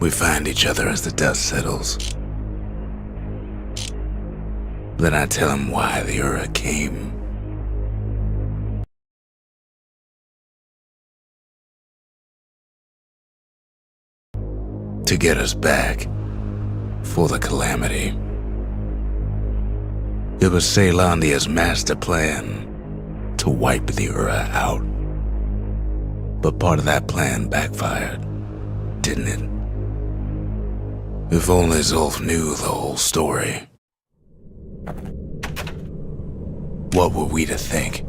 We find each other as the dust settles. Then I tell him why the Ura came. To get us back for the Calamity. It was Caelondia's master plan to wipe the Ura out. But part of that plan backfired, didn't it? If only Zulf knew the whole story. What were we to think?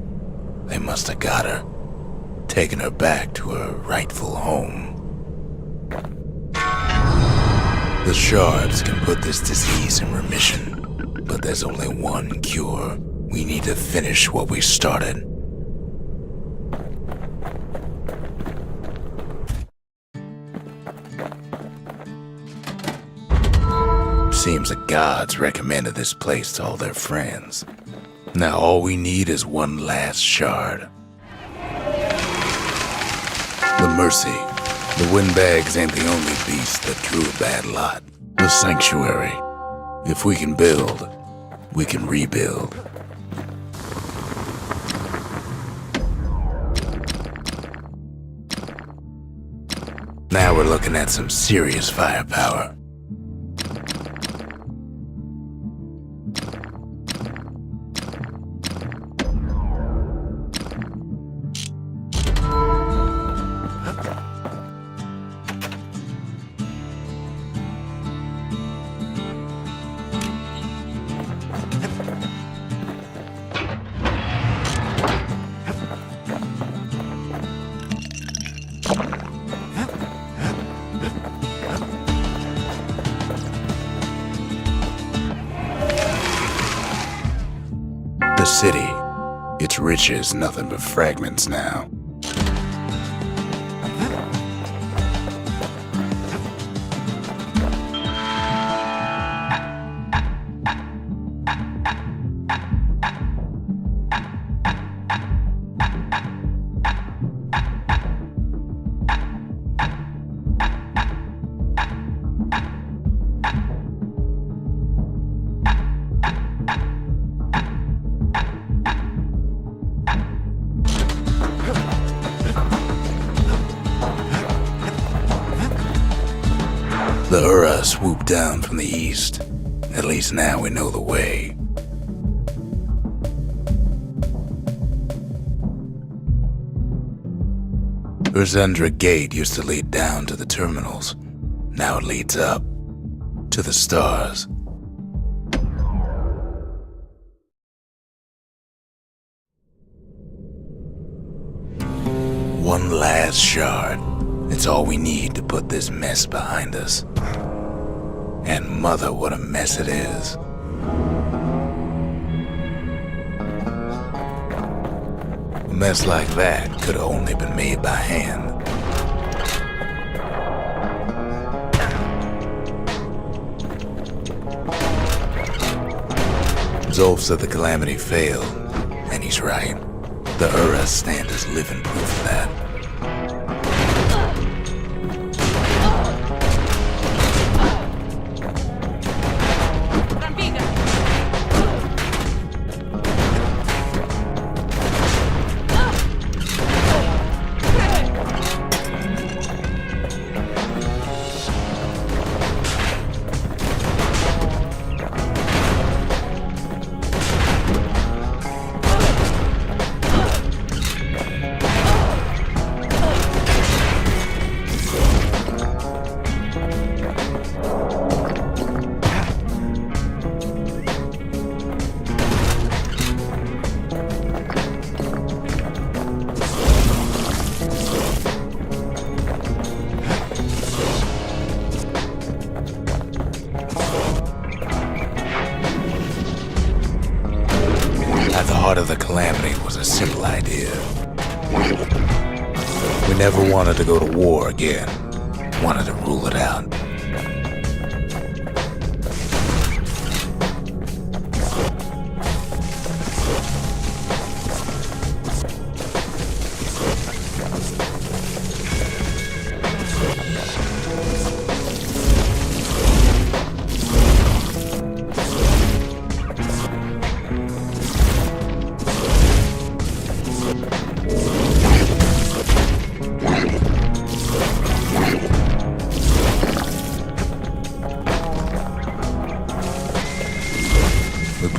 They must have got her, taken her back to her rightful home. The shards can put this disease in remission, but there's only one cure. We need to finish what we started. Seems the gods recommended this place to all their friends. Now all we need is one last shard. The Mercy. The windbags ain't the only beast that drew a bad lot. The Sanctuary. If we can build, we can rebuild. Now we're looking at some serious firepower. The city, its riches nothing but fragments now. The Ura swooped down from the east. At least now we know the way. Urzendra Gate used to lead down to the terminals. Now it leads up to the stars. One last shard. It's all we need to put this mess behind us. And mother, what a mess it is. A mess like that could have only been made by hand. Zulf said the Calamity failed, and he's right. The Ura stand as living proof of that. At the heart of the Calamity was a simple idea. We never wanted to go to war again. Wanted to rule it out.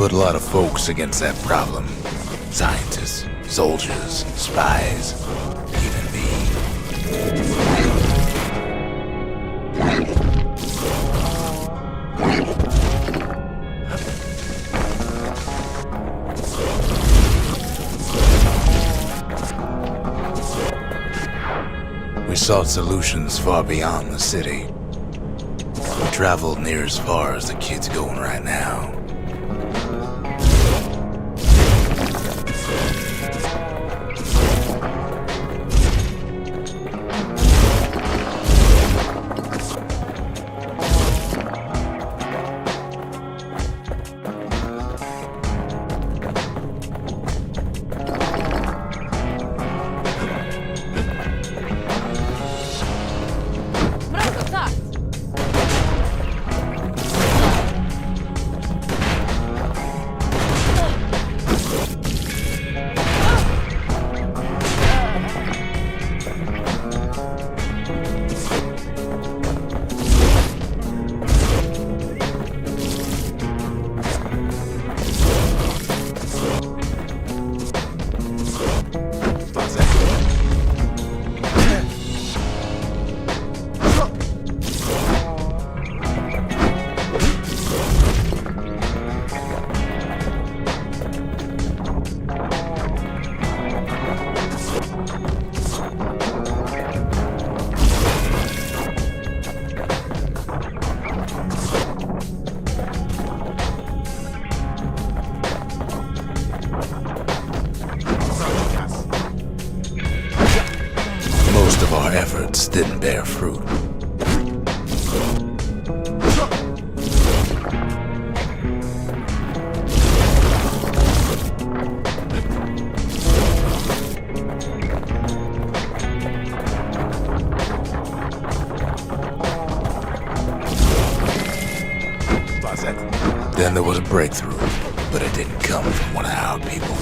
put a lot of folks against that problem. Scientists, soldiers, spies, even me. We sought solutions far beyond the city. We traveled near as far as the kid's going right now. Most of our efforts didn't bear fruit. Then there was a breakthrough, but it didn't come from one of our people.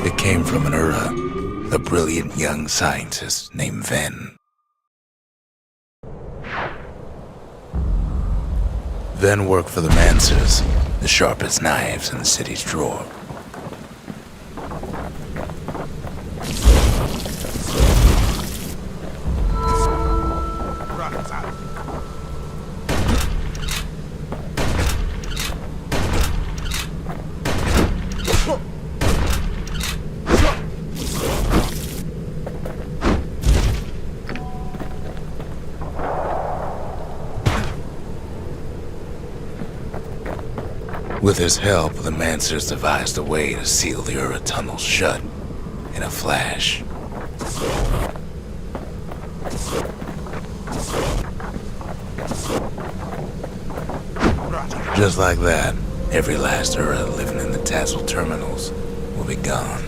It came from an a brilliant young scientist named Ven. Ven worked for the Mancers, the sharpest knives in the city's drawer. With his help, the Mancers devised a way to seal the Ura tunnels shut in a flash. Just like that, every last Ura living in the Tassel terminals will be gone.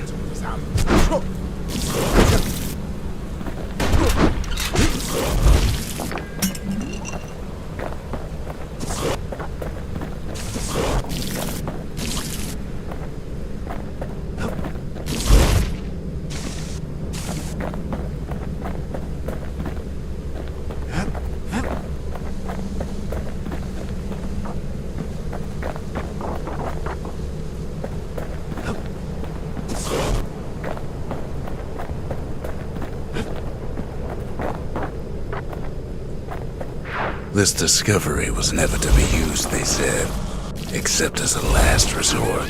This discovery was never to be used, they said, except as a last resort.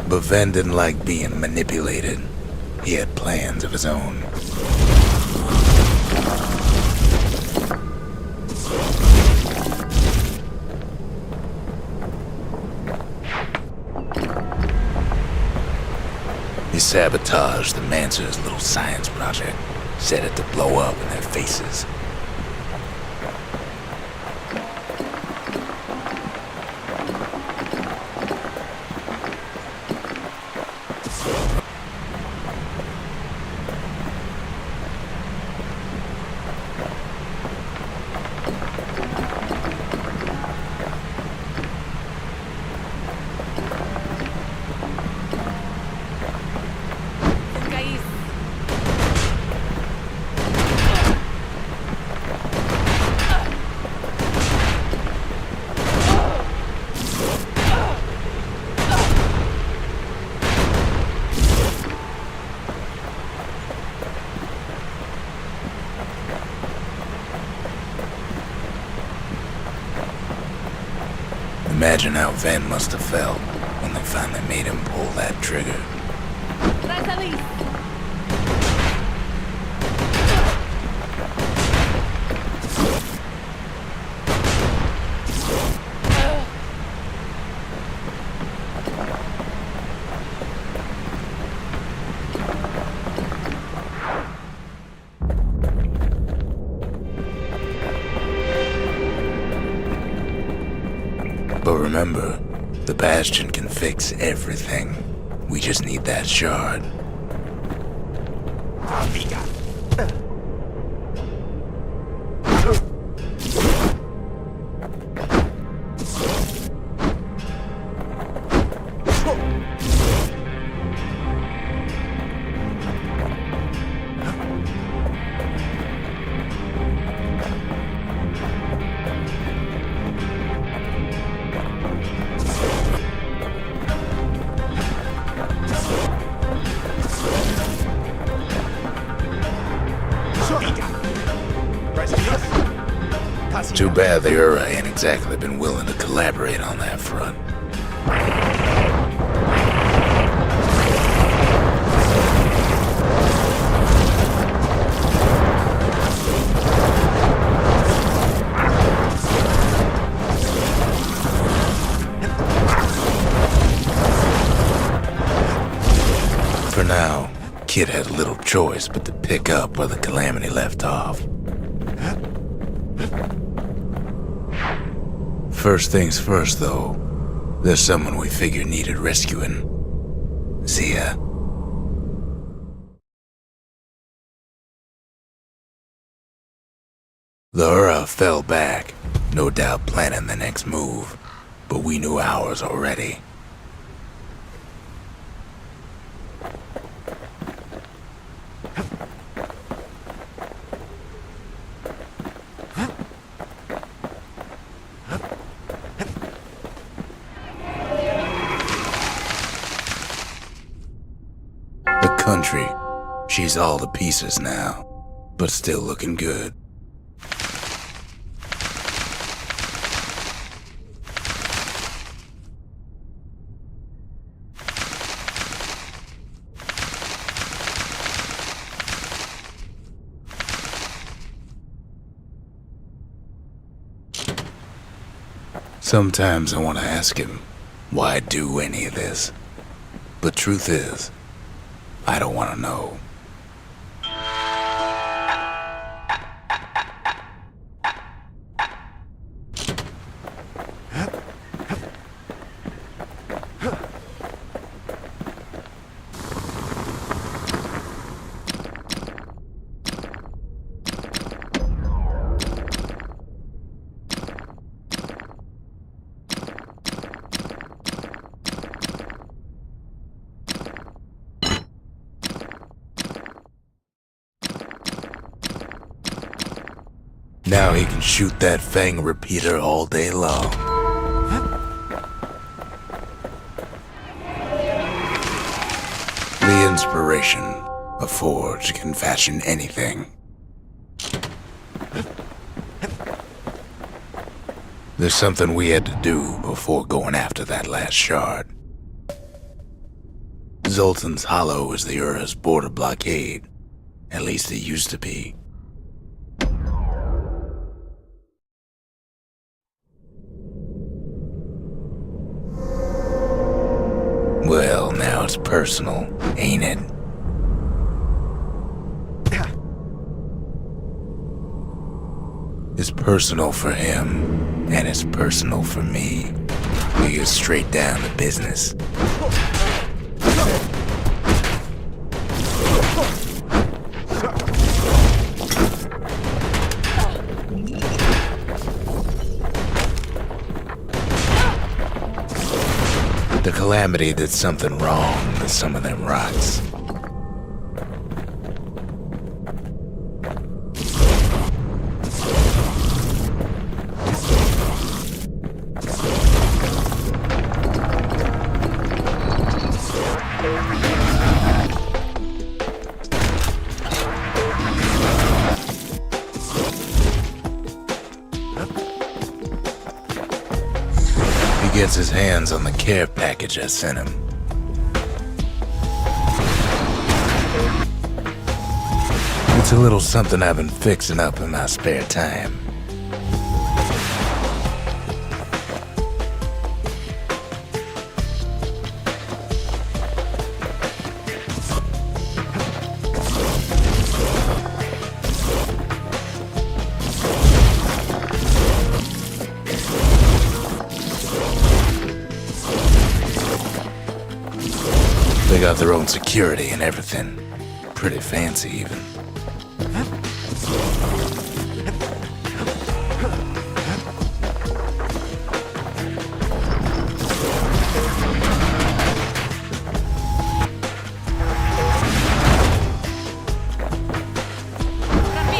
But Ven didn't like being manipulated. He had plans of his own. He sabotaged the Mancer's little science project, set it to blow up in their faces. Imagine how Ven must have felt when they finally made him pull that trigger. But remember, the Bastion can fix everything. We just need that shard. Too bad the Ura ain't exactly been willing to collaborate on that front. For now, Kid had little choice but to pick up where the Calamity left off. First things first, though, there's someone we figured needed rescuing. Zia. The Ura fell back, no doubt planning the next move, but we knew ours already. Country. She's all to pieces now, but still looking good. Sometimes I want to ask him why do any of this? But truth is, I don't want to know. Now he can shoot that fang repeater all day long. The inspiration, a forge can fashion anything. There's something we had to do before going after that last shard. Zoltan's Hollow is the Ura's border blockade. At least it used to be. Well, now it's personal, ain't it? It's personal for him, and it's personal for me. We get straight down to business. The Calamity did something wrong with some of them rocks. He gets his hands on the care package I sent him. It's a little something I've been fixing up in my spare time. They got their own security and everything. Pretty fancy, even.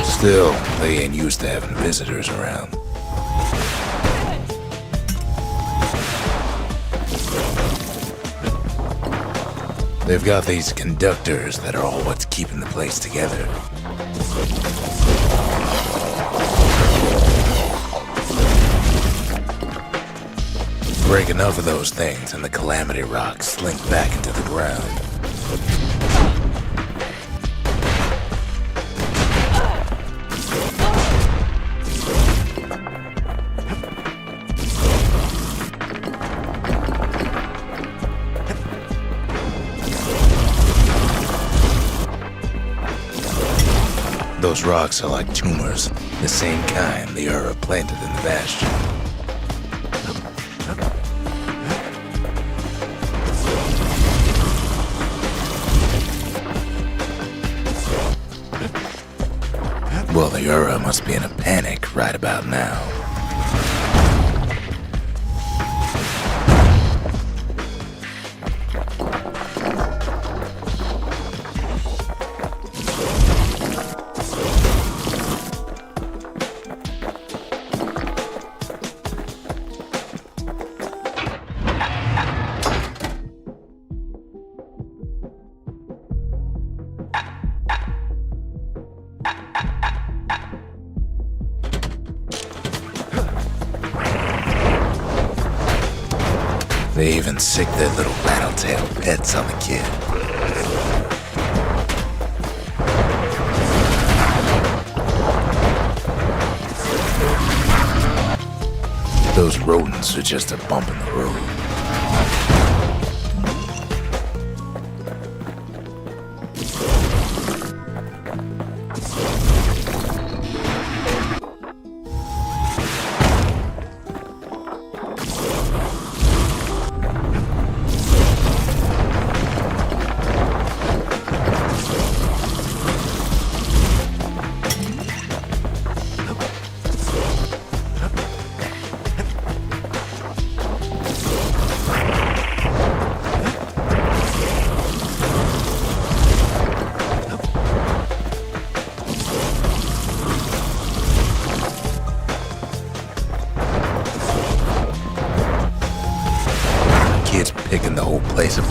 Still, they ain't used to having visitors around. They've got these conductors that are all what's keeping the place together. Break enough of those things and the Calamity rocks slink back into the ground. Those rocks are like tumors, the same kind the Ura planted in the Bastion. Well, the Ura must be in a panic right about now. They even sick their little rattletail pets on the kid. Those rodents are just a bump in the road.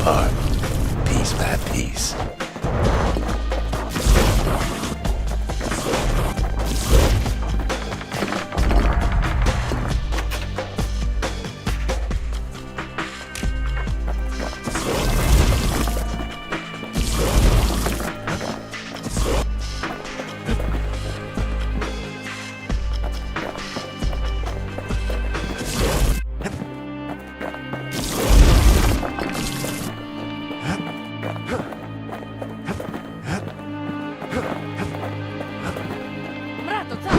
apart, piece by piece.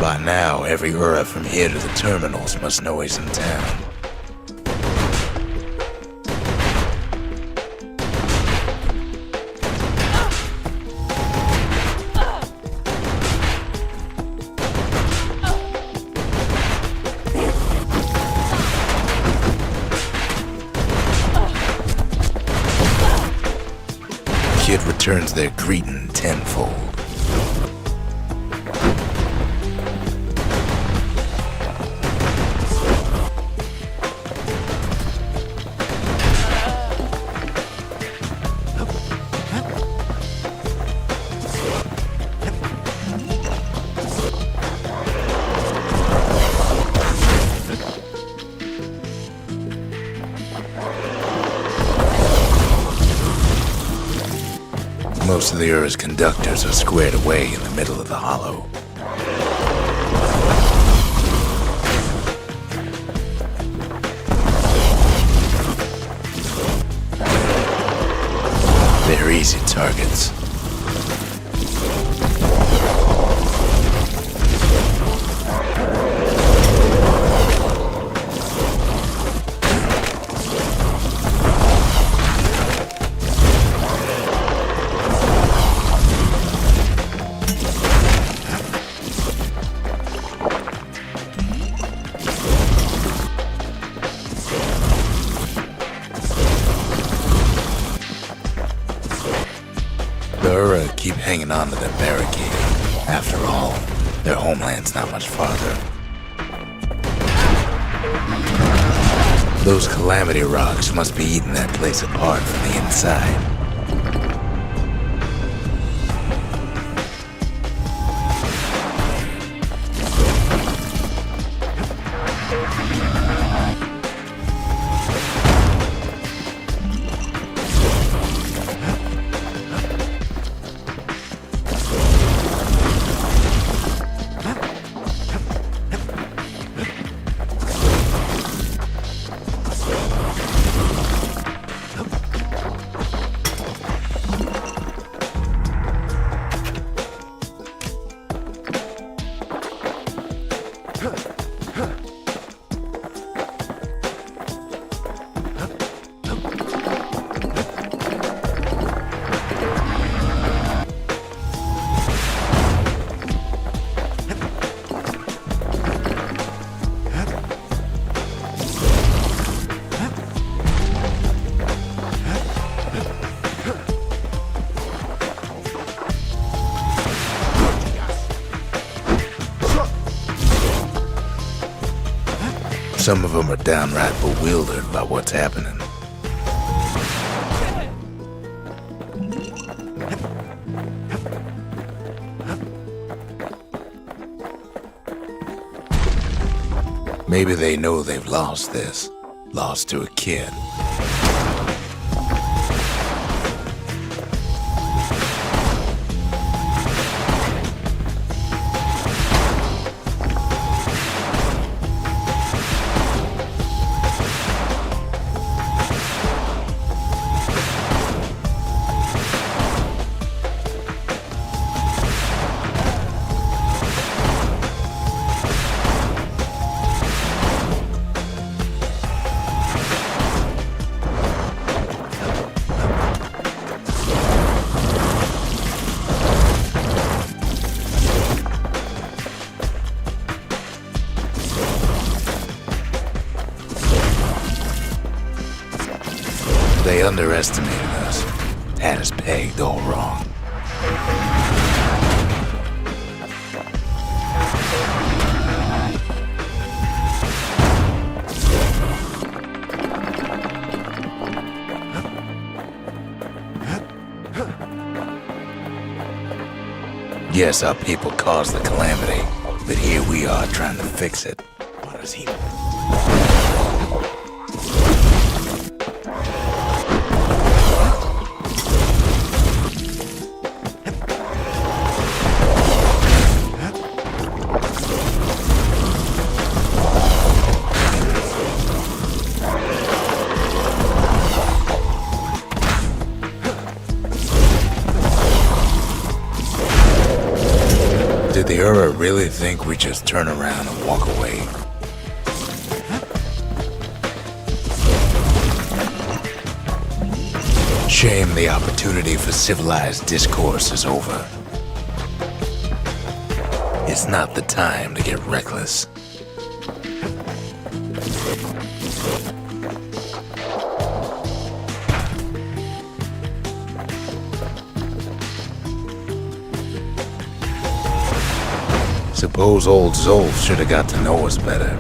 By now, every Ura from here to the terminals must know he's in town. Kid returns their greeting tenfold. Most of the Ura's conductors are squared away in the middle of the hollow. They're easy targets. The Ura keep hanging on to their barricade. After all, their homeland's not much farther. Those calamity rocks must be eating that place apart from the inside. Some of them are downright bewildered by what's happening. Maybe they know they've lost this. Lost to a kid. They underestimated us. Had us pegged all wrong. Yes, our people caused the calamity, but here we are trying to fix it. What does he... Did the Ura really think we just turn around and walk away? Shame the opportunity for civilized discourse is over. It's not the time to get reckless. Suppose old Zolf should have got to know us better.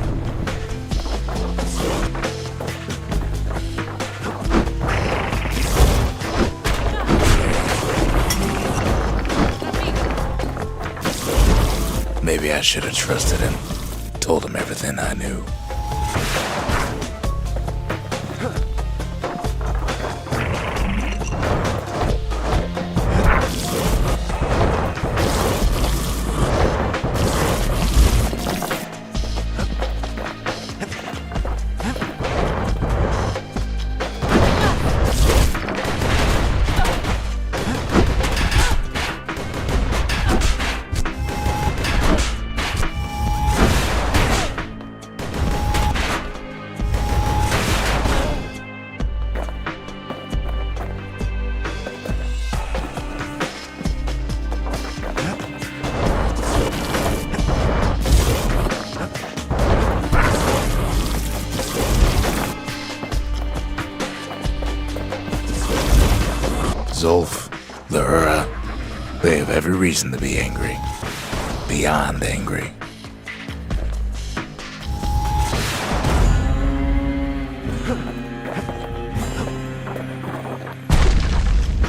Maybe I should have trusted him, told him everything I knew. Zolf, the Ura, they have every reason to be angry. Beyond angry.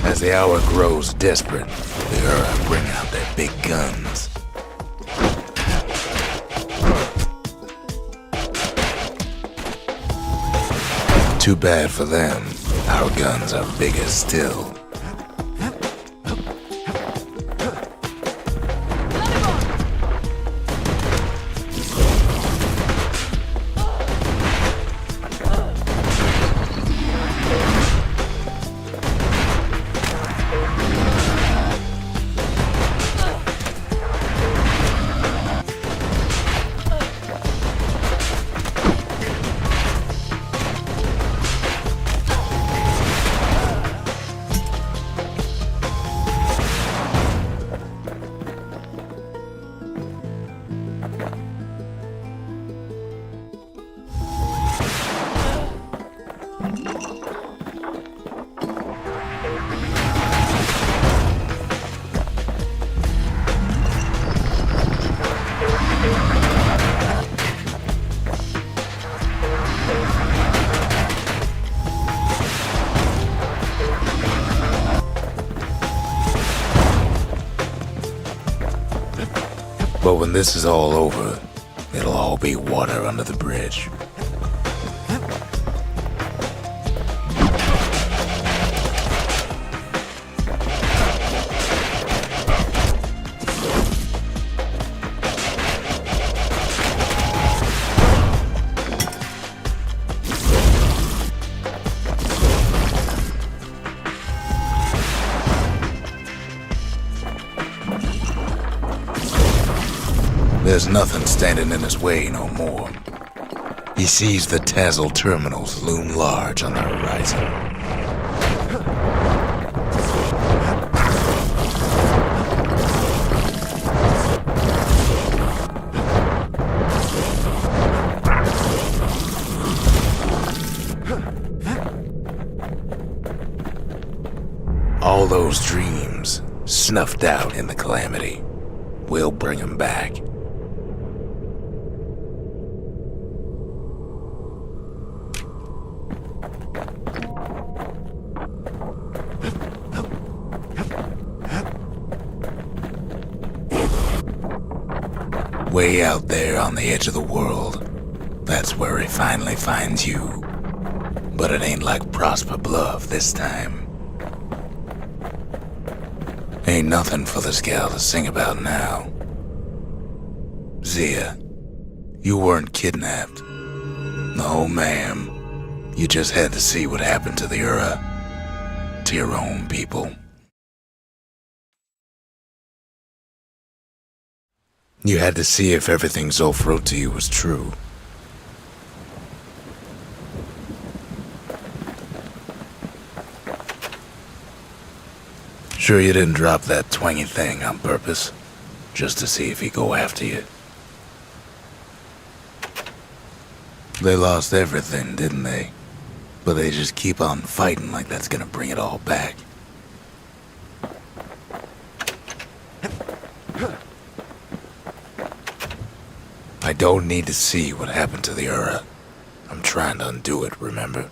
As the hour grows desperate, the Ura bring out their big guns. Too bad for them, our guns are bigger still. But when this is all over, it'll all be water under the bridge. There's nothing standing in his way no more. He sees the Tazzle terminals loom large on the horizon. All those dreams snuffed out in the calamity. We'll bring them back. Way out there on the edge of the world, that's where he finally finds you. But it ain't like Prosper Bluff this time. Ain't nothing for this gal to sing about now. Zia, you weren't kidnapped. No, ma'am. You just had to see what happened to the Ura. To your own people. You had to see if everything Zolf wrote to you was true. Sure you didn't drop that twangy thing on purpose? Just to see if he'd go after you? They lost everything, didn't they? But they just keep on fighting like that's gonna bring it all back. I don't need to see what happened to the Ura. I'm trying to undo it, remember?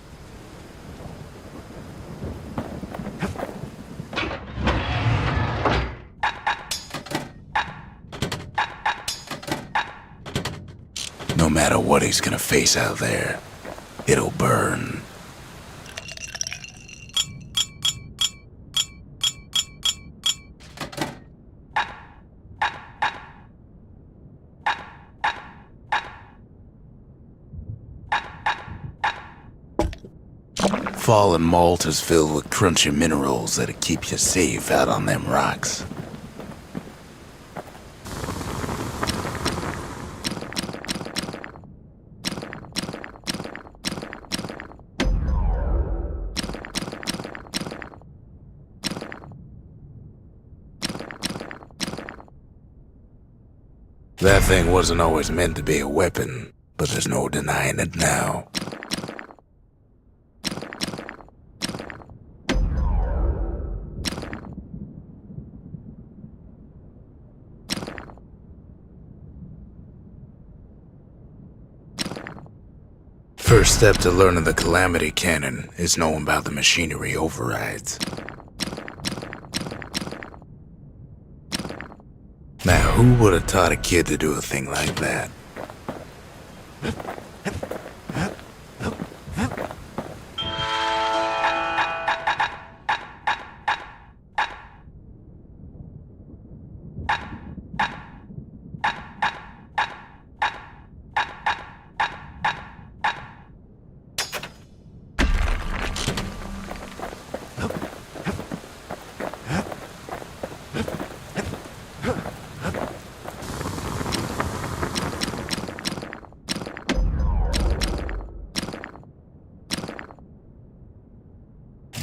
No matter what he's gonna face out there, it'll burn. Fallen malt is filled with crunchy minerals that'll keep you safe out on them rocks. That thing wasn't always meant to be a weapon, but there's no denying it now. First step to learning the Calamity Cannon is knowing about the machinery overrides. Now, who would have taught a kid to do a thing like that?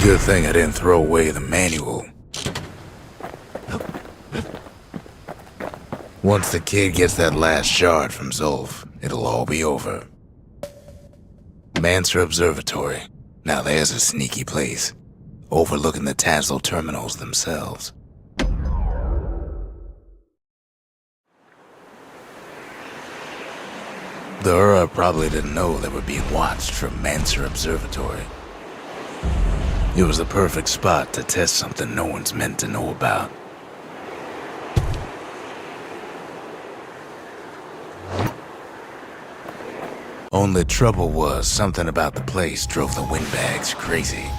Good thing I didn't throw away the manual. Once the kid gets that last shard from Zolf, it'll all be over. Mancer Observatory. Now there's a sneaky place, overlooking the Tassel terminals themselves. The Ura probably didn't know they were being watched from Mancer Observatory. It was the perfect spot to test something no one's meant to know about. Only trouble was, something about the place drove the windbags crazy.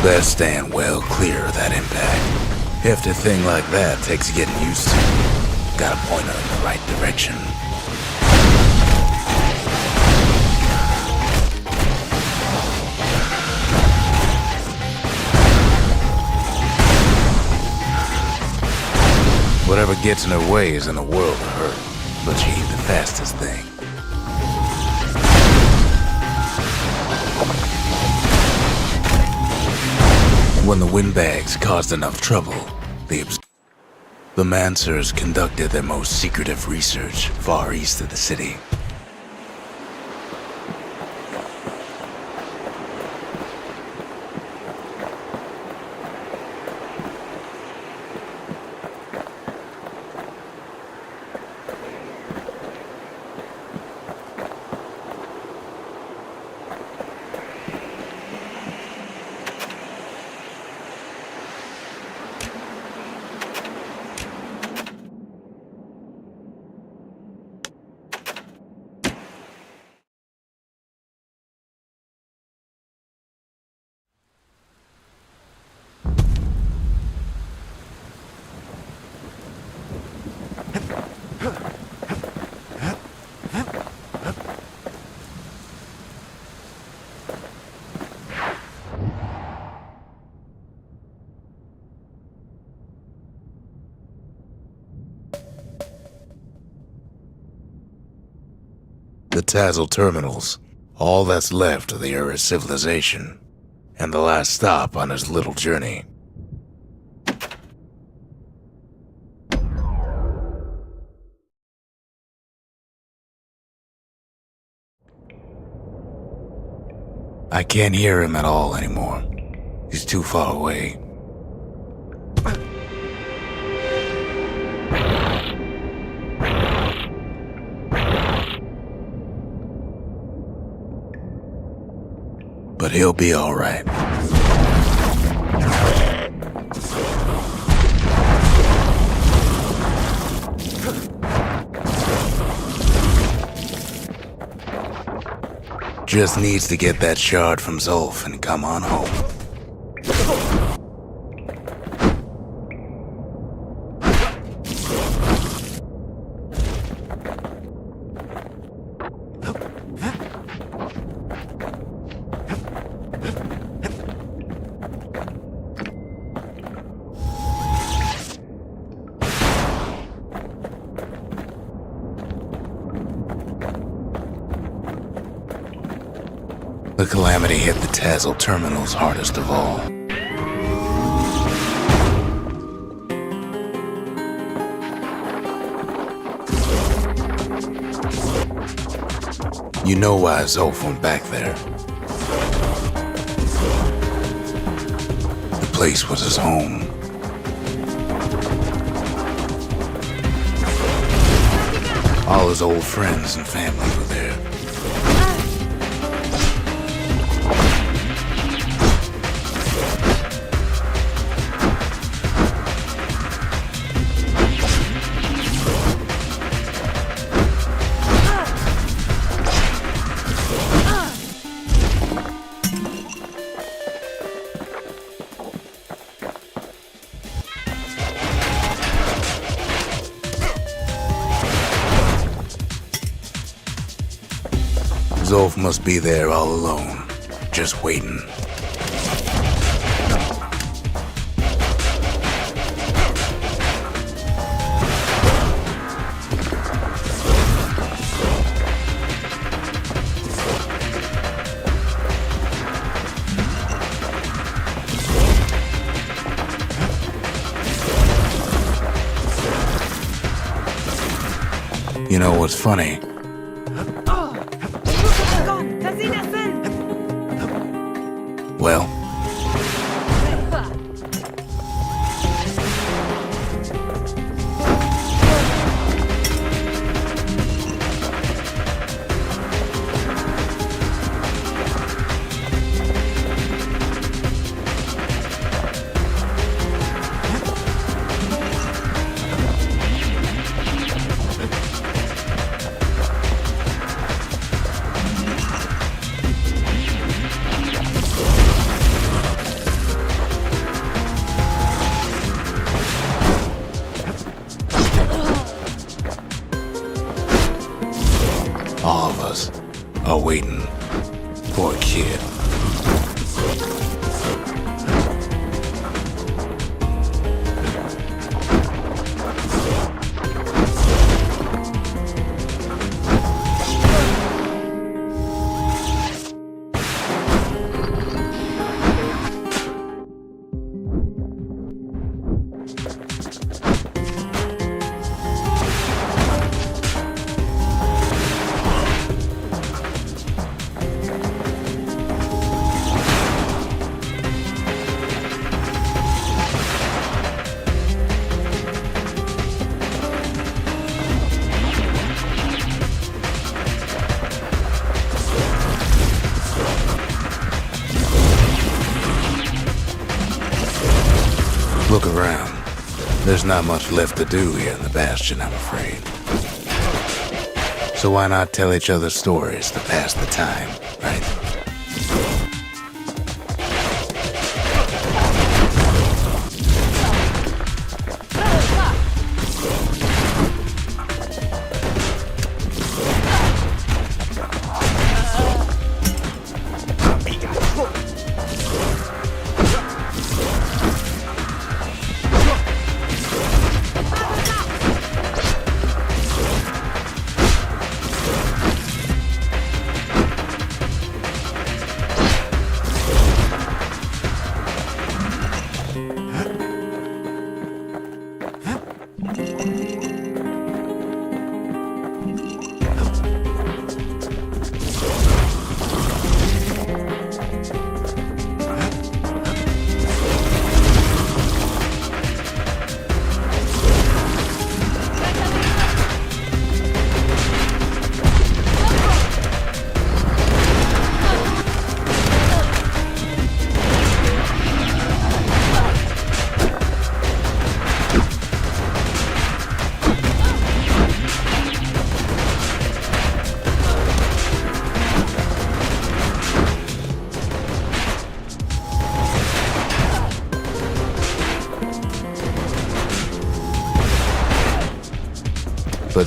Best stand well clear of that impact. Hefty thing like that takes getting used to. Gotta point her in the right direction. Whatever gets in her way is in the world of her, but she ain't the fastest thing. When the windbags caused enough trouble, the Mancers conducted their most secretive research far east of the city. The Tazzle terminals, all that's left of the Ura civilization, and the last stop on his little journey. I can't hear him at all anymore. He's too far away. But he'll be all right. Just needs to get that shard from Zolf and come on home. The calamity hit the Tazzle terminals hardest of all. You know why Zolf went back there. The place was his home. All his old friends and family were there. Zolf must be there all alone, just waiting. You know what's funny? Well, all of us are waiting for a kid. Look around. There's not much left to do here in the Bastion, I'm afraid. So why not tell each other stories to pass the time, right?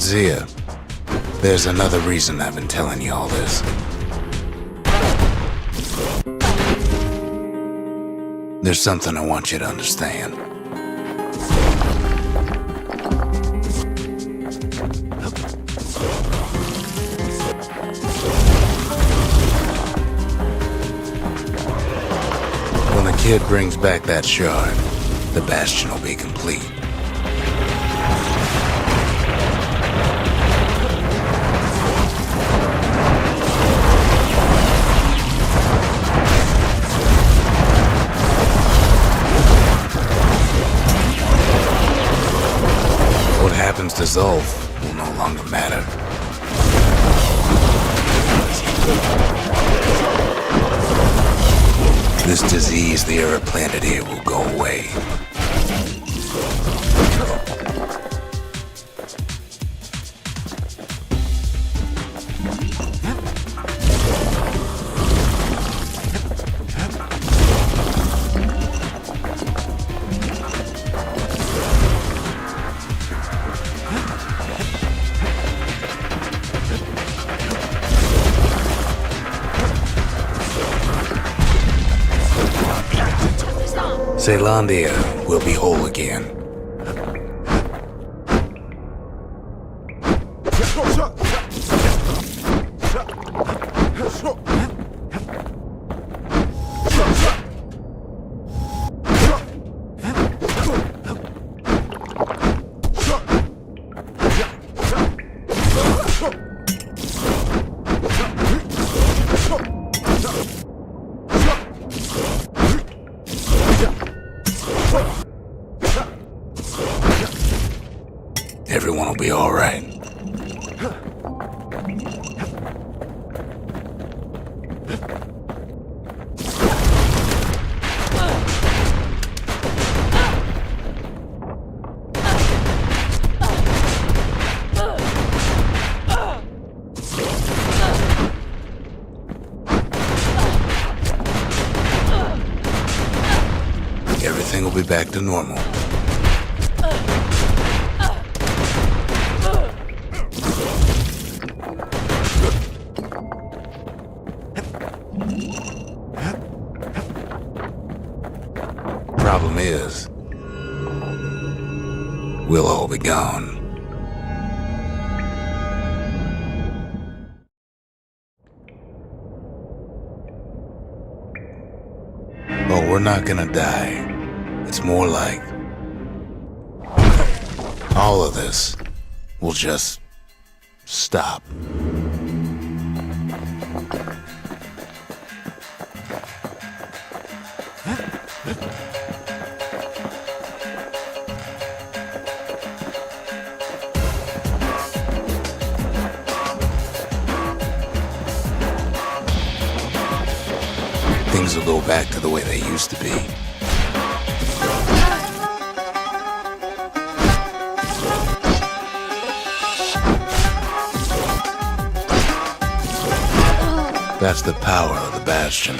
But Zia, there's another reason I've been telling you all this. There's something I want you to understand. When the kid brings back that shard, the Bastion will be complete. What happens to Zulf will no longer matter. This disease the Earth planted here will go away. Zealandia will be whole again. Everyone will be all right. Everything will be back to normal. Problem is, we'll all be gone. But we're not gonna die. It's more like all of this will just stop. Things will go back to the way they used to be. That's the power of the Bastion.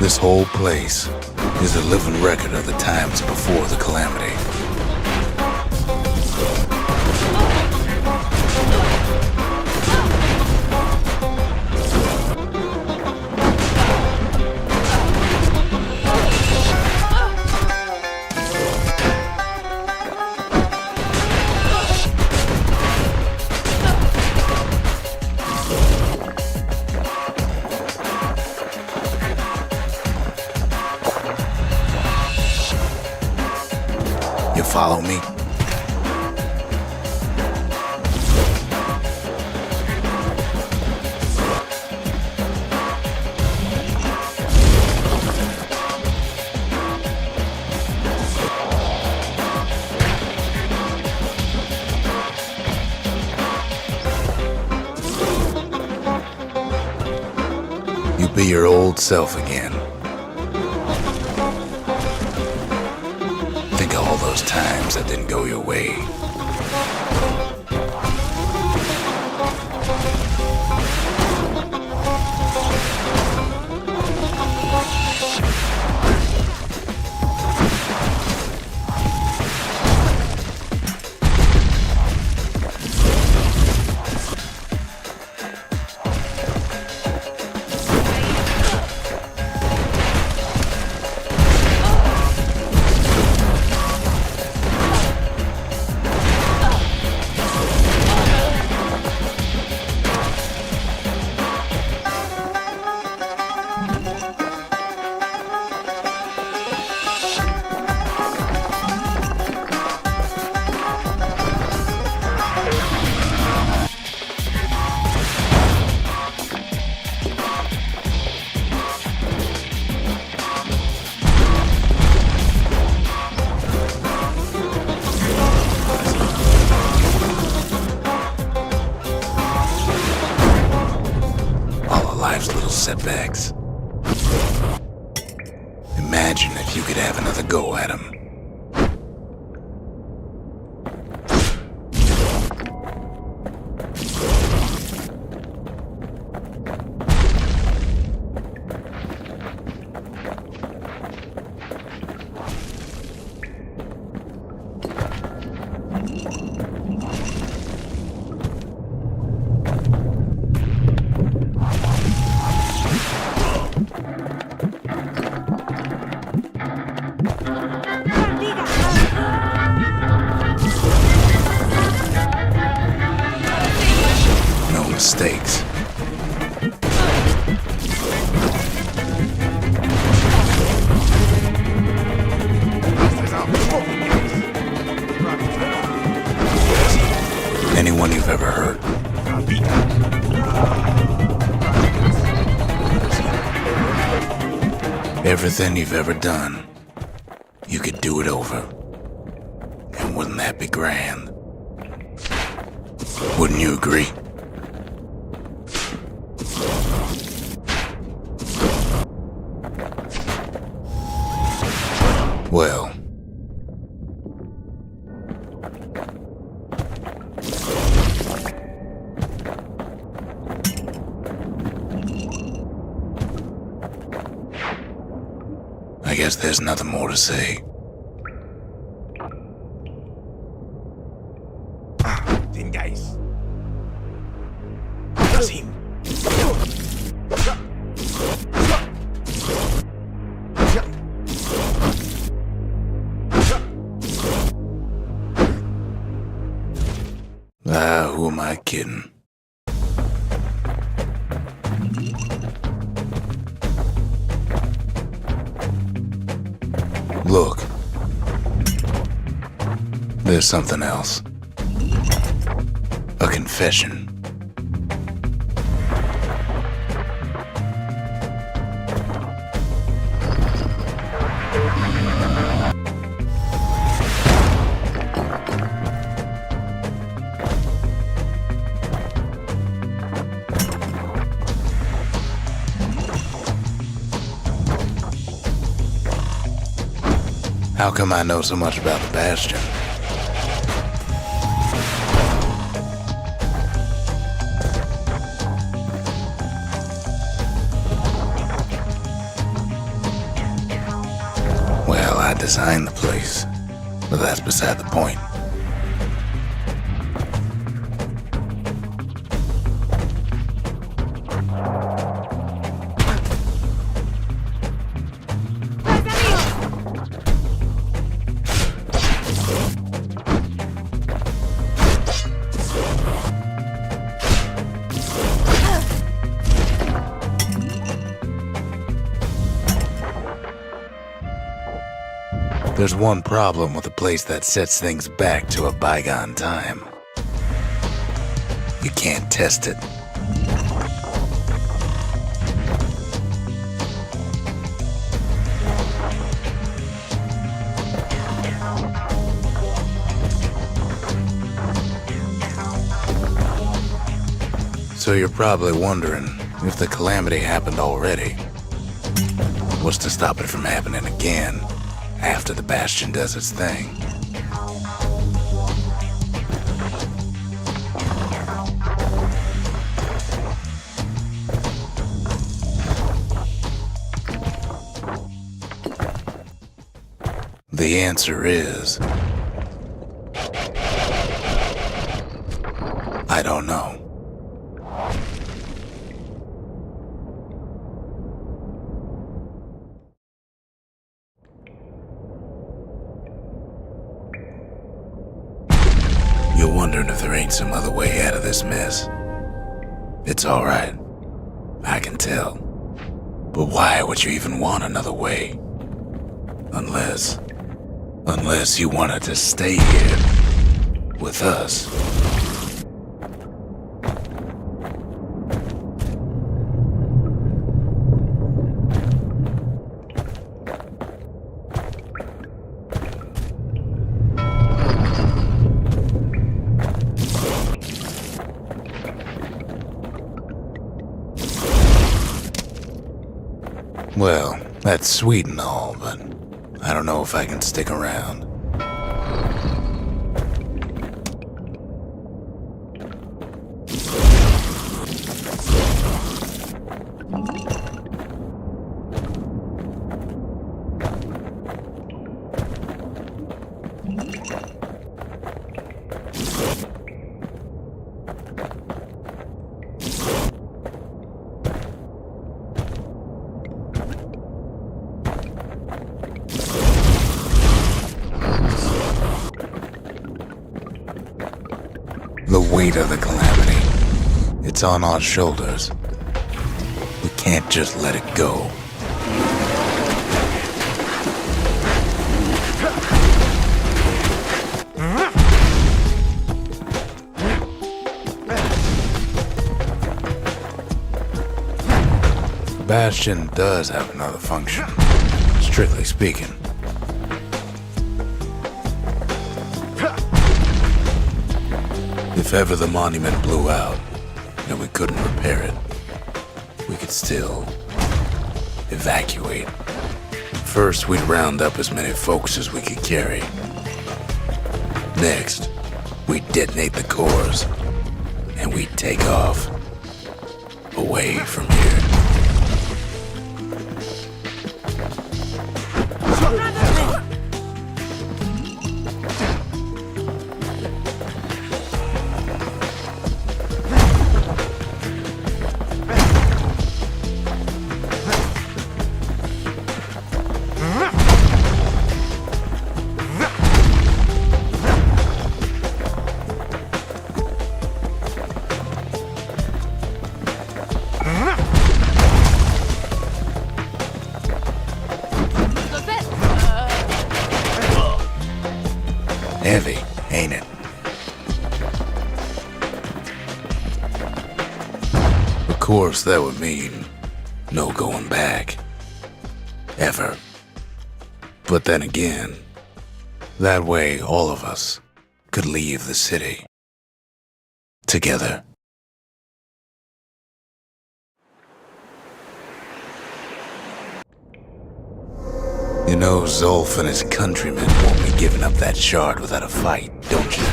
This whole place is a living record of the times before the calamity. You follow me? You be your old self again. Think of all those times that didn't go your way. at him. Mistakes. Anyone you've ever hurt. Everything you've ever done, you could do it over. And wouldn't that be grand? Wouldn't you agree? Well, I guess there's nothing more to say. Den Geist. Lass ihn. Who am I kidding? Look. There's something else. A confession. How come I know so much about the Bastion? Well, I designed the place, but that's beside the point. There's one problem with a place that sets things back to a bygone time. You can't test it. So you're probably wondering if the calamity happened already. What's to stop it from happening again? After the Bastion does its thing. The answer is... I don't know. You're wondering if there ain't some other way out of this mess. It's all right. I can tell. But why would you even want another way? Unless you wanted to stay here with us. Well, that's sweet and all, but I don't know if I can stick around. The weight of the calamity, it's on our shoulders. We can't just let it go. Bastion does have another function, strictly speaking. If ever the monument blew out and we couldn't repair it, we could still evacuate. First, we'd round up as many folks as we could carry. Next, we'd detonate the cores and we'd take off away from here. Heavy, ain't it? Of course, that would mean no going back. Ever. But then again, that way all of us could leave the city. Together. You know, Zolf and his countrymen won't be giving up that shard without a fight, don't you?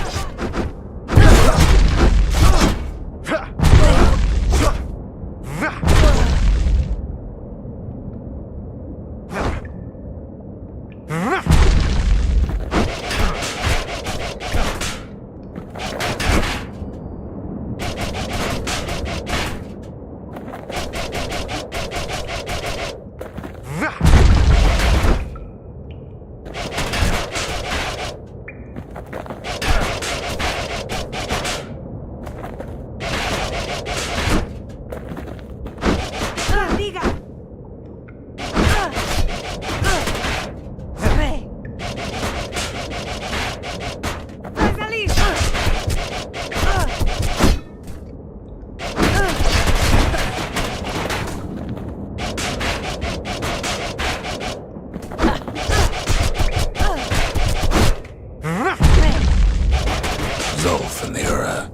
Zolf and the Ura.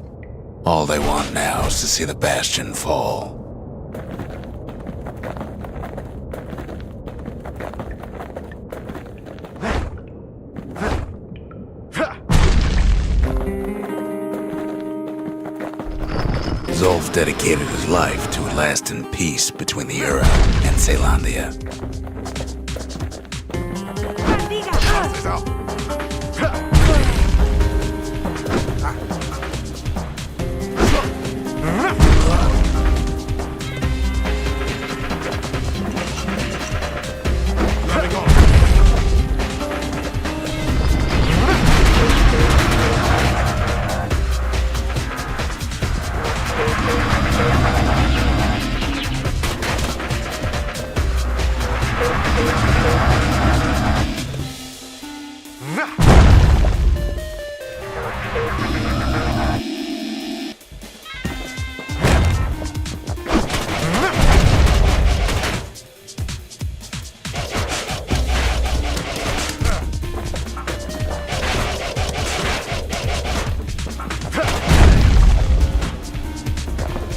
All they want now is to see the Bastion fall. Zolf dedicated his life to a lasting peace between the Ura and Caelondia.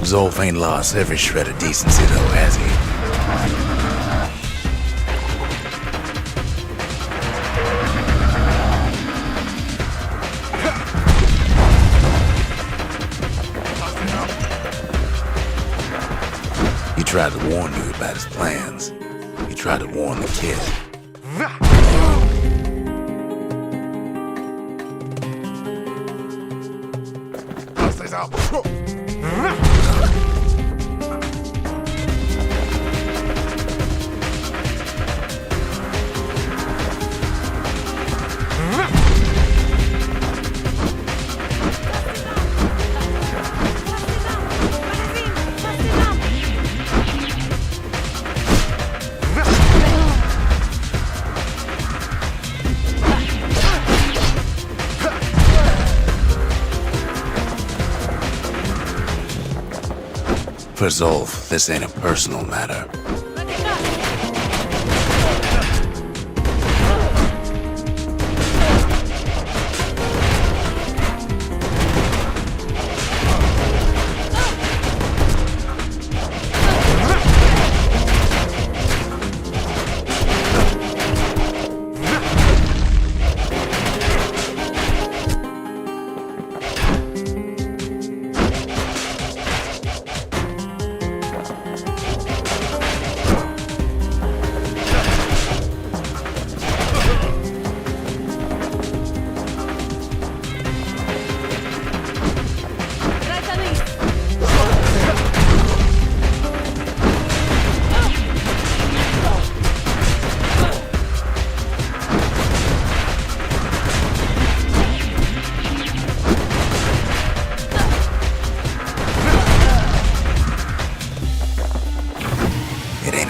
Zolf ain't lost every shred of decency though, has he? tried to warn you about his plans. He tried to warn the kid. For Zolf, this ain't a personal matter.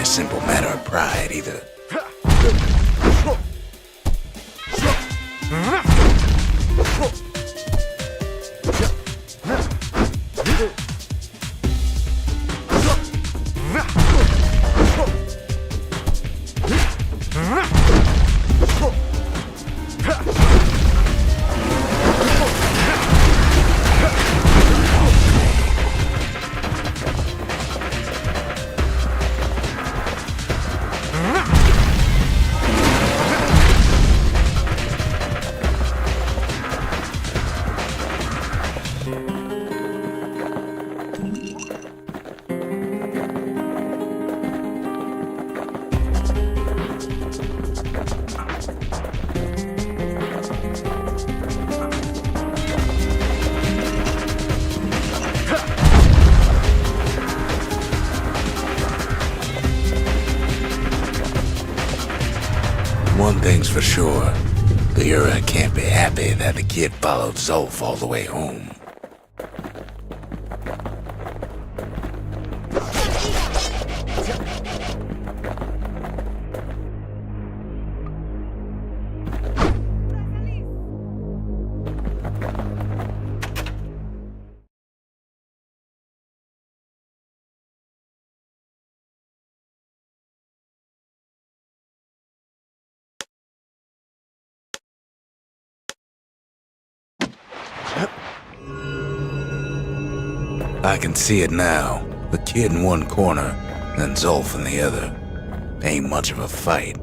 Simple matter of pride, either. One thing's for sure, the Ura can't be happy that the kid followed Zolf all the way home. I can see it now. The kid in one corner, then Zolf in the other. Ain't much of a fight.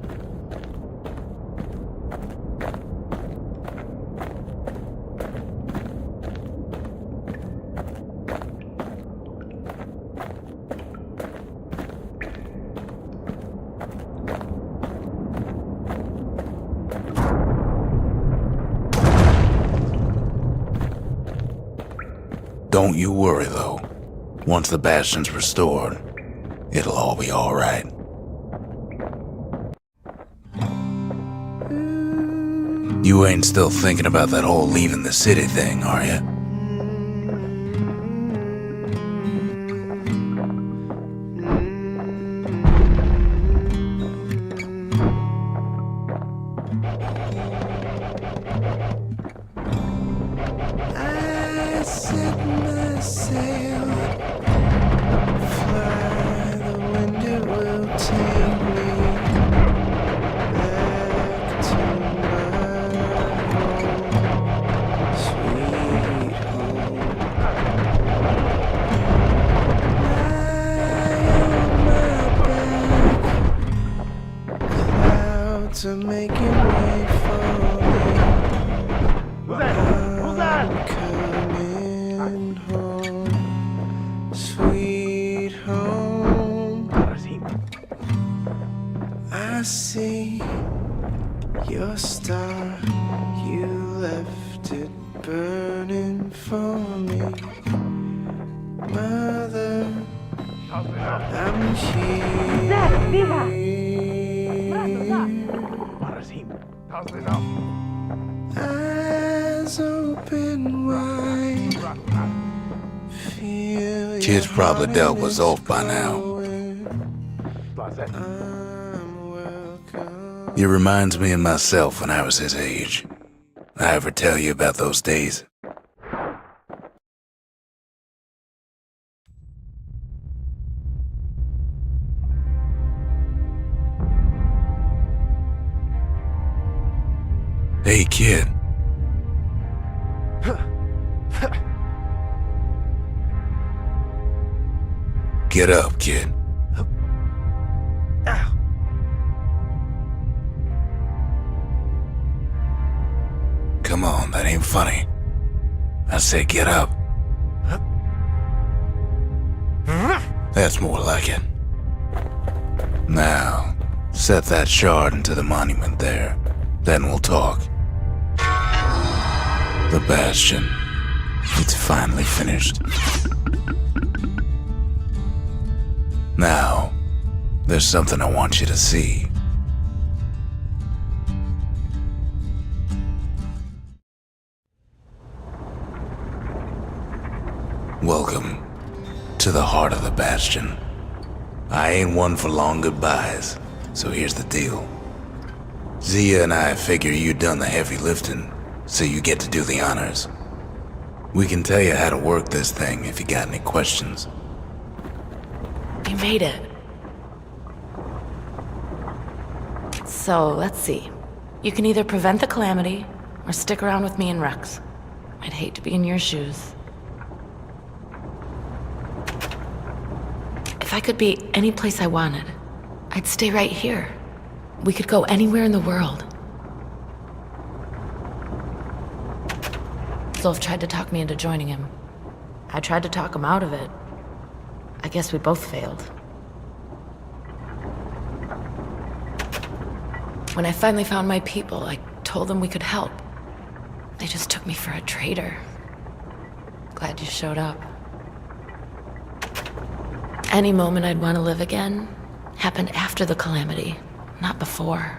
Don't you worry, though. Once the Bastion's restored, it'll all be alright. You ain't still thinking about that whole leaving the city thing, are you? To make it wait for me. I'm coming home, sweet home. left it burning for me. Mother, I'm here. Eyes open wide. Feel Kid's your probably dealt heart with Zolf by now. going. I'm welcome. He reminds me of myself when I was his age. I ever tell you about those days? Hey, kid. Get up, kid. Come on, that ain't funny. I said get up. That's more like it. Now, set that shard into the monument there. Then we'll talk. The Bastion. It's finally finished. Now, there's something I want you to see. Welcome to the heart of the Bastion. I ain't one for long goodbyes, so here's the deal. Zia and I figure you done the heavy lifting, so you get to do the honors. We can tell you how to work this thing if you got any questions. You made it. So, let's see. You can either prevent the calamity, or stick around with me and Rex. I'd hate to be in your shoes. If I could be any place I wanted, I'd stay right here. We could go anywhere in the world. Zolf tried to talk me into joining him. I tried to talk him out of it. I guess we both failed. When I finally found my people, I told them we could help. They just took me for a traitor. Glad you showed up. Any moment I'd want to live again happened after the calamity, not before.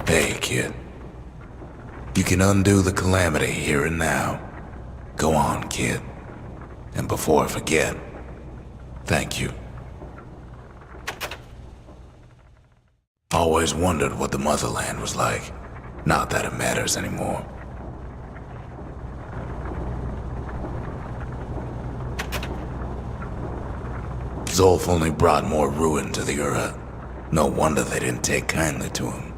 Hey, kid. You can undo the calamity here and now. Go on, kid. And before I forget, thank you. Always wondered what the motherland was like. Not that it matters anymore. Zolf only brought more ruin to the Ura. No wonder they didn't take kindly to him.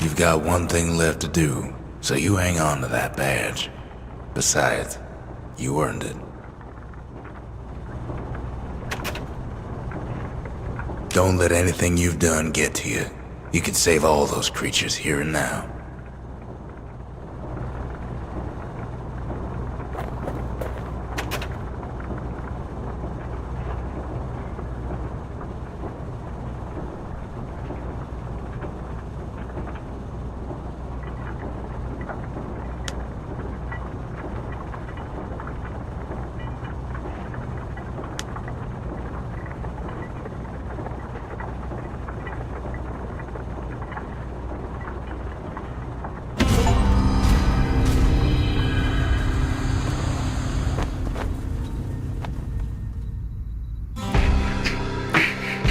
You've got one thing left to do, so you hang on to that badge. Besides, you earned it. Don't let anything you've done get to you. You can save all those creatures here and now.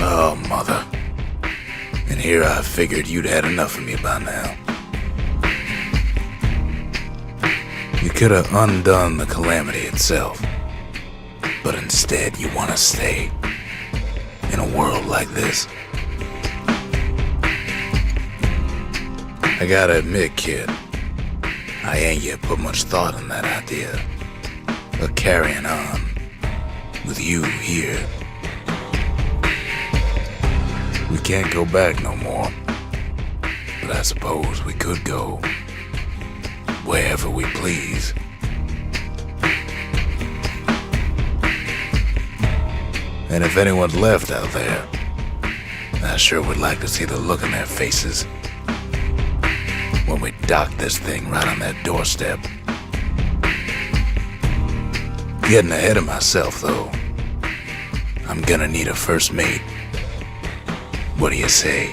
Oh, mother. And here I figured you'd had enough of me by now. You could have undone the calamity itself, but instead you want to stay in a world like this. I gotta admit, kid, I ain't yet put much thought in that idea of carrying on with you here. We can't go back no more, but I suppose we could go wherever we please. And if anyone's left out there, I sure would like to see the look in their faces when we dock this thing right on their doorstep. Getting ahead of myself, though. I'm gonna need a first mate. What do you say?